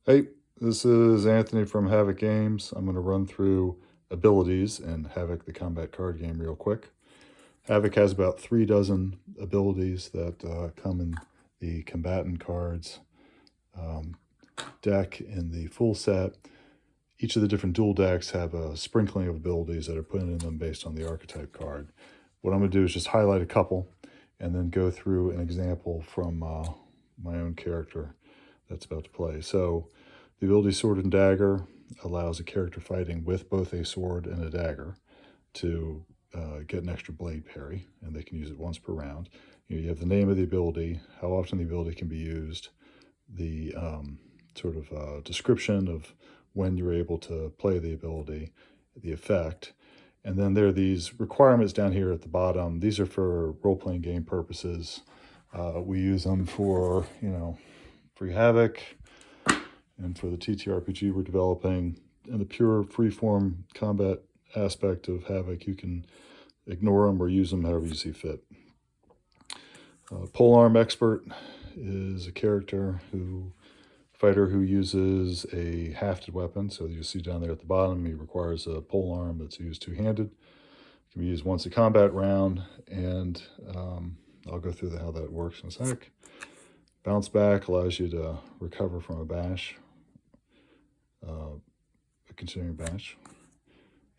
Hey, this is Anthony from Havoc Games. I'm going to run through abilities in Havoc, the combat card game, real quick. Havoc has about 3 dozen abilities that come in the combatant cards deck in the full set. Each of the different duel decks have a sprinkling of abilities that are put in them based on the archetype card. What I'm going to do is just highlight a couple and then go through an example from my own character that's about to play. So the ability Sword and Dagger allows a character fighting with both a sword and a dagger to get an extra blade parry, and they can use it once per round. You have the name of the ability, how often the ability can be used, the description of when you're able to play the ability, the effect, and then there are these requirements down here at the bottom. These are for role-playing game purposes. We use them for, free Havoc, and for the TTRPG we're developing. And the pure freeform combat aspect of Havoc, you can ignore them or use them however you see fit. Polearm Expert is a fighter who uses a hafted weapon. So you see down there at the bottom, he requires a polearm that's used two-handed. It can be used once a combat round, and I'll go through how that works in a sec. Bounce Back allows you to recover from a bash, a continuing bash.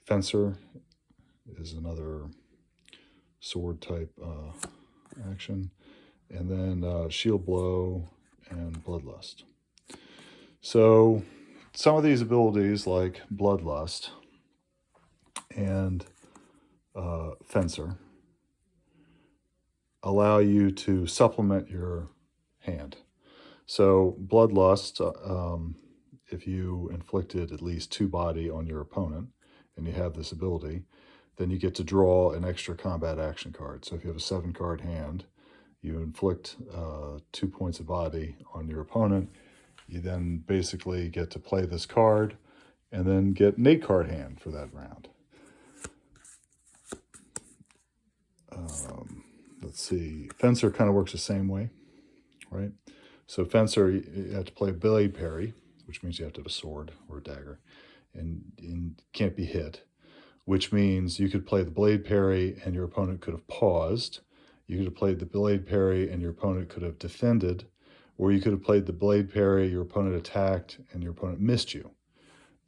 Fencer is another sword type action. And then Shield Blow and Bloodlust. So some of these abilities, like Bloodlust and Fencer, allow you to supplement your hand. So Bloodlust, if you inflicted at least 2 body on your opponent and you have this ability, then you get to draw an extra combat action card. So if you have a 7-card hand, you inflict 2 points of body on your opponent, you then basically get to play this card and then get an 8-card hand for that round. Let's see, Fencer kind of works the same way, right? So Fencer, you have to play blade parry, which means you have to have a sword or a dagger, and can't be hit, which means you could play the blade parry and your opponent could have paused. You could have played the blade parry and your opponent could have defended, or you could have played the blade parry, your opponent attacked, and your opponent missed you.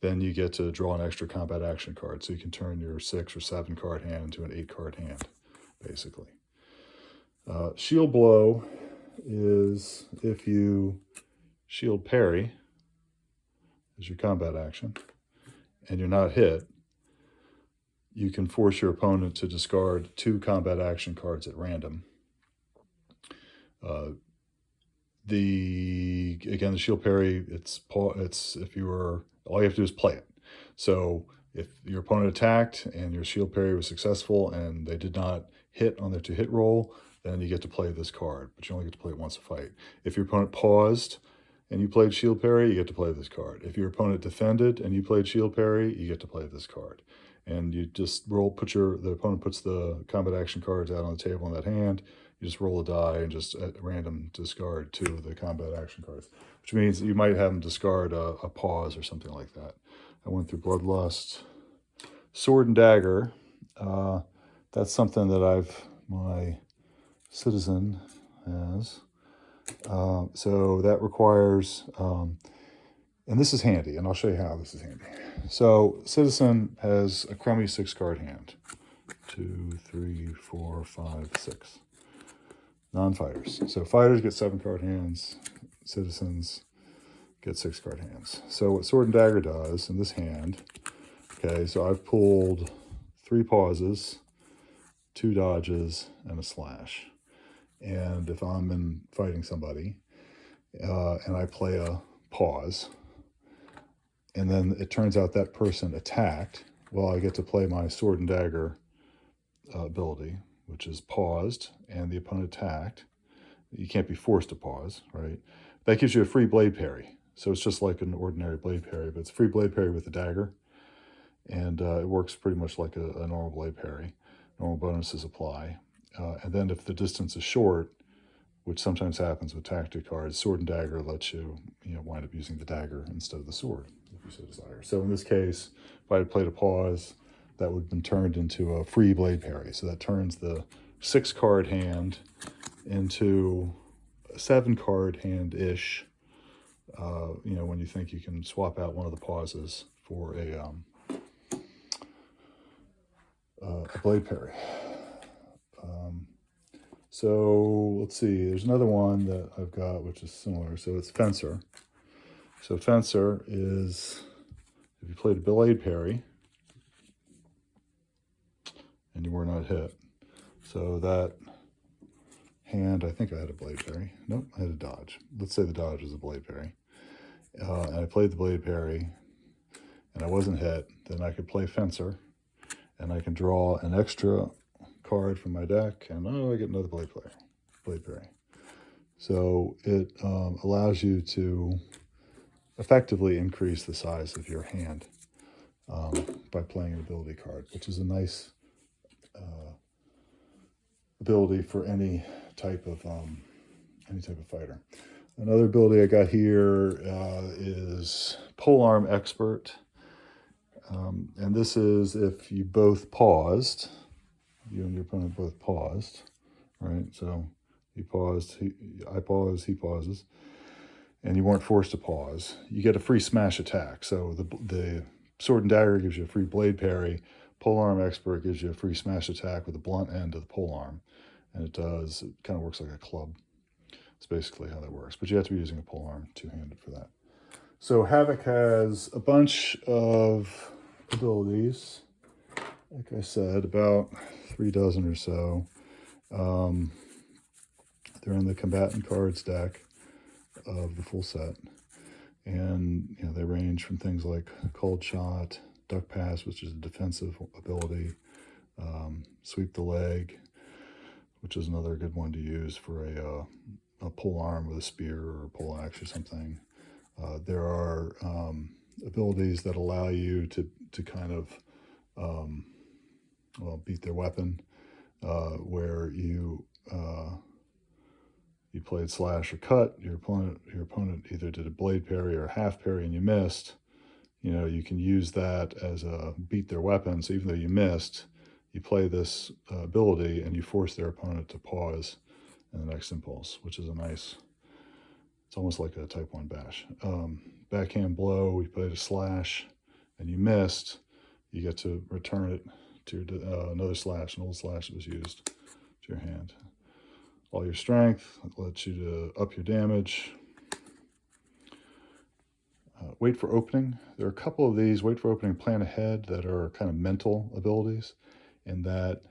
Then you get to draw an extra combat action card, so you can turn your 6 or 7-card hand into an 8-card hand, basically. Shield Blow is if you shield parry as your combat action and you're not hit, you can force your opponent to discard 2 combat action cards at random. The shield parry, it's if you were, all you have to do is play it. So if your opponent attacked and your shield parry was successful and they did not hit on their 2-hit roll, then you get to play this card, but you only get to play it once a fight. If your opponent paused and you played shield parry, you get to play this card. If your opponent defended and you played shield parry, you get to play this card. And you just roll, the opponent puts the combat action cards out on the table in that hand. You just roll a die and just at random discard 2 of the combat action cards, which means you might have them discard a pause or something like that. I went through Bloodlust. Sword and Dagger, that's something that my citizen has. So that requires, and this is handy, and I'll show you how this is handy. So citizen has a crummy 6-card hand. 2, 3, 4, 5, 6. Non-fighters. So fighters get 7-card hands. Citizens get 6-card hands. So what Sword and Dagger does in this hand, okay, so I've pulled 3 pauses, 2 dodges, and a slash. And if I'm fighting somebody and I play a pause, and then it turns out that person attacked, well, I get to play my Sword and Dagger ability, which is paused, and the opponent attacked. You can't be forced to pause, right? That gives you a free blade parry. So it's just like an ordinary blade parry, but it's free blade parry with a dagger. And it works pretty much like a normal blade parry. Normal bonuses apply. And then if the distance is short, which sometimes happens with tactic cards. Sword and dagger lets you, wind up using the dagger instead of the sword, if you so desire. So in this case, if I had played a pause, that would have been turned into a free blade parry. So that turns the 6-card hand into a 7-card hand-ish, when you think you can swap out one of the pauses for a blade parry. So let's see, there's another one that I've got which is similar. So it's Fencer. So Fencer is, if you played a blade parry and you were not hit, so that hand, I think I had a blade parry. Nope, I had a dodge. Let's say the dodge was a blade parry. And I played the blade parry and I wasn't hit, then I could play Fencer and I can draw an extra card from my deck, and I get another blade parry. So it allows you to effectively increase the size of your hand by playing an ability card, which is a nice ability for any type of fighter. Another ability I got here is Polearm Expert, and this is if you both paused. You and your opponent both paused, right? So he paused, I pause, he pauses, and you weren't forced to pause. You get a free smash attack. So the sword and dagger gives you a free blade parry. Polearm Expert gives you a free smash attack with the blunt end of the polearm, and it kind of works like a club. That's basically how that works. But you have to be using a polearm two-handed for that. So Havoc has a bunch of abilities. Like I said, about 3 dozen or so. They're in the combatant cards deck of the full set. And they range from things like Cold Shot, Duck Pass, which is a defensive ability, Sweep the Leg, which is another good one to use for a pole arm with a spear or a pole axe or something. There are abilities that allow you to kind of beat their weapon, where you played slash or cut. Your opponent either did a blade parry or a half parry and you missed. You can use that as a beat their weapon. So even though you missed, you play this ability and you force their opponent to pause in the next impulse, which is it's almost like a type 1 bash. Backhand blow, you played a slash and you missed, you get to return it to another slash, an old slash that was used to your hand. All your strength, it lets you to up your damage. Wait for opening. There are a couple of these, wait for opening, plan ahead, that are kind of mental abilities, in that,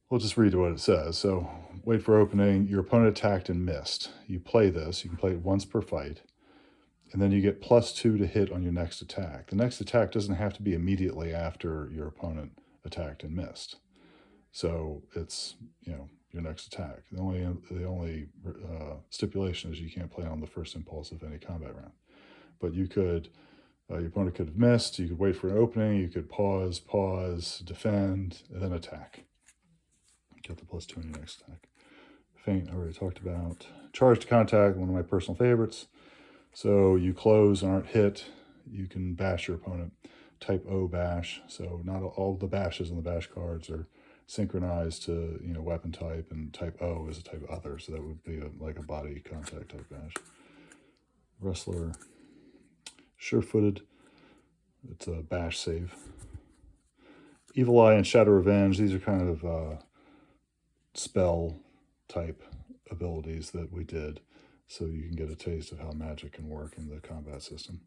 we'll just read what it says. So, wait for opening, your opponent attacked and missed. You play this, you can play it once per fight, and then you get +2 to hit on your next attack. The next attack doesn't have to be immediately after your opponent attacked and missed. So it's, your next attack. The only stipulation is you can't play on the first impulse of any combat round. But you could, your opponent could have missed, you could wait for an opening, you could pause, defend, and then attack. Get the +2 on your next attack. Feint, I already talked about. Charge to contact, one of my personal favorites. So you close and aren't hit, you can bash your opponent. Type O bash, so not all the bashes on the bash cards are synchronized to weapon type, and type O is a type other, so that would be like a body contact type bash. Wrestler, sure-footed, it's a bash save. Evil Eye and Shadow Revenge, these are kind of spell type abilities that we did, so you can get a taste of how magic can work in the combat system.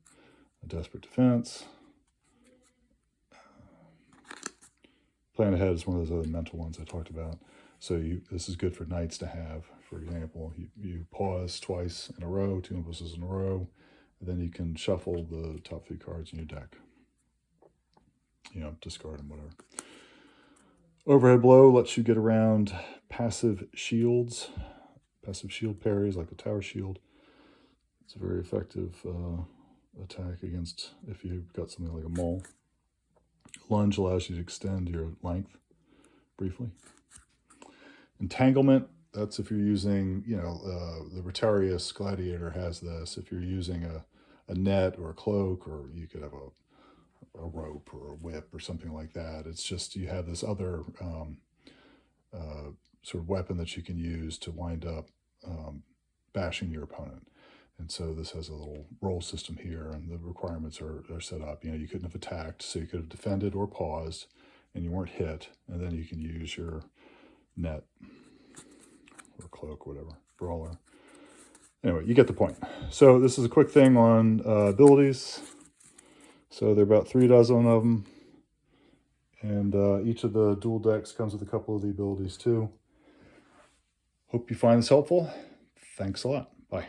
A Desperate Defense. Plan ahead is one of those other mental ones I talked about. So this is good for knights to have. For example, you pause twice in a row, 2 impulses in a row, and then you can shuffle the top 3 cards in your deck. Discard them, whatever. Overhead Blow lets you get around passive shields. Passive shield parries, like the Tower Shield. It's a very effective attack against if you've got something like a maul. Lunge allows you to extend your length briefly. Entanglement that's if you're using, you know, the Retiarius Gladiator has this. If you're using a net or a cloak, or you could have a rope or a whip or something like that. It's just you have this other sort of weapon that you can use to wind up bashing your opponent. And so this has a little roll system here, and the requirements are set up. You know, you couldn't have attacked, so you could have defended or paused, and you weren't hit, and then you can use your net or cloak, whatever, brawler. Anyway, you get the point. So this is a quick thing on abilities. So there are about 3 dozen of them, and each of the dual decks comes with a couple of the abilities too. Hope you find this helpful. Thanks a lot. Bye.